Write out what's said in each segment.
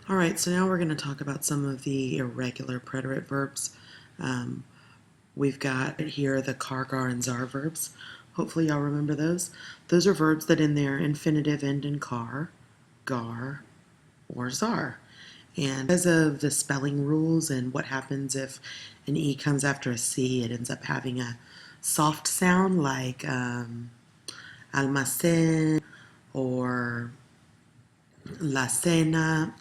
All right, so now we're going to talk about some of the irregular preterite verbs. Um, we've got here the kar, gar, and zar verbs. Hopefully y'all remember those. Those are verbs that in their infinitive end in kar, gar, or zar. And because of the spelling rules and what happens if an E comes after a C, it ends up having a soft sound like almacén or la cena.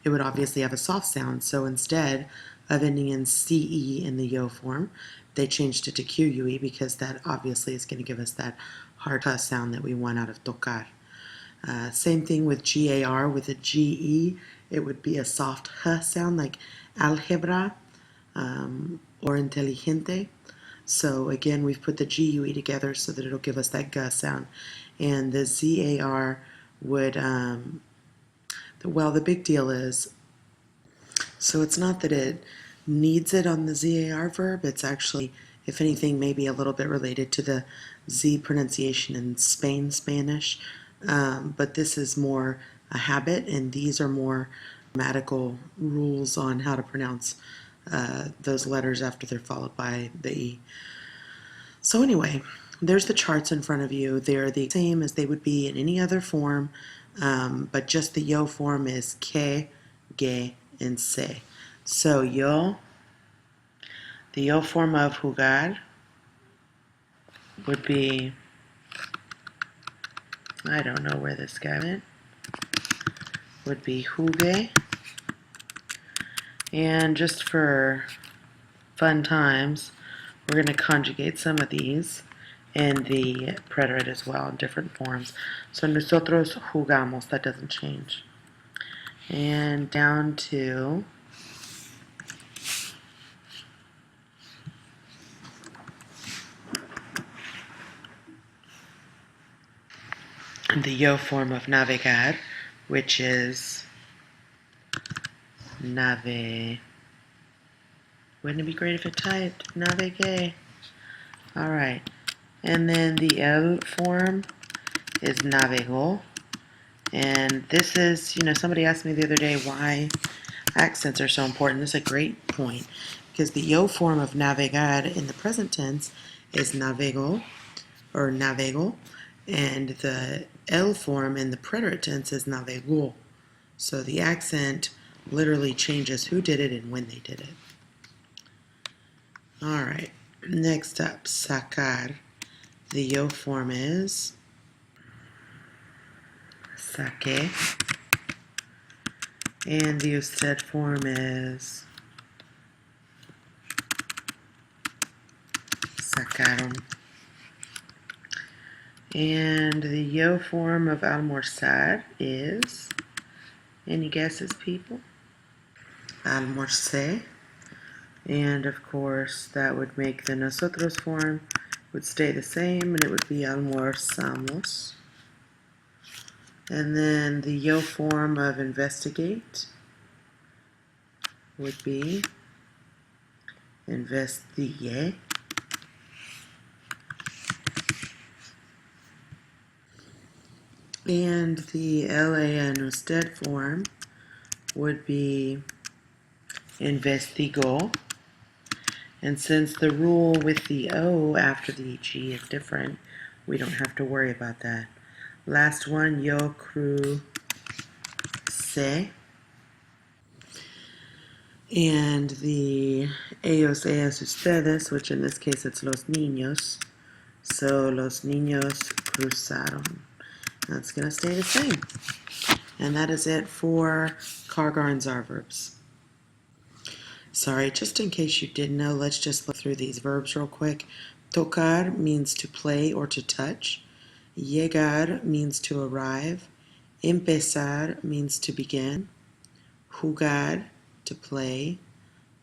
It would obviously have a soft sound. So instead of ending in CE in the yo form, they changed it to QUE because that obviously is going to give us that hard sound that we want out of tocar. Same thing with GAR with a GE. It would be a soft H sound like algebra or inteligente. So again, we've put the GUE together so that it'll give us that G sound. And the ZAR would, well, the big deal is, so it's not that it needs it on the ZAR verb. It's actually, if anything, maybe a little bit related to the Z pronunciation in Spanish. But this is more a habit, and these are more grammatical rules on how to pronounce those letters after they're followed by the E. So anyway, there's the charts in front of you. They're the same as they would be in any other form, but just the yo form is que, ge, and se. So yo, the yo form of jugar would be, I don't know where this guy went, would be jugue. And just for fun times, we're going to conjugate some of these in the preterite as well in different forms. So nosotros jugamos, that doesn't change. And down to the yo form of navegar, which is nave. Wouldn't it be great if it typed navegue? All right. And then the L form is navegó. And this is, somebody asked me the other day why accents are so important. This is a great point because the yo form of navegar in the present tense is navego or navego, and the L form in the preterite tense is navegó. So the accent literally changes who did it and when they did it. All right, next up, sacar. The yo form is saqué, and the usted form is sacaron. And the yo form of almorzar is, any guesses, people? Almorcé. And of course, that would make the nosotros form would stay the same, and it would be almorzamos. And then the yo form of investigate would be investigué. And the LAN usted form would be investigó. And since the rule with the O after the G is different, we don't have to worry about that. Last one, yo crucé. And the ellos, ellas, ustedes, which in this case it's los niños. So los niños cruzaron. That's going to stay the same. And that is it for kar, gar, and zar verbs. Sorry, just in case you didn't know, let's just look through these verbs real quick. Tocar means to play or to touch. Llegar means to arrive. Empezar means to begin. Jugar, to play.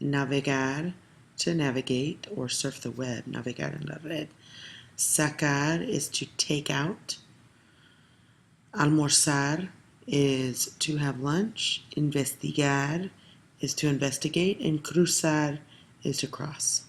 Navegar, to navigate or surf the web. Navegar en la red. Sacar is to take out. Almorzar is to have lunch. Investigar is to investigate, and cruzar is to cross.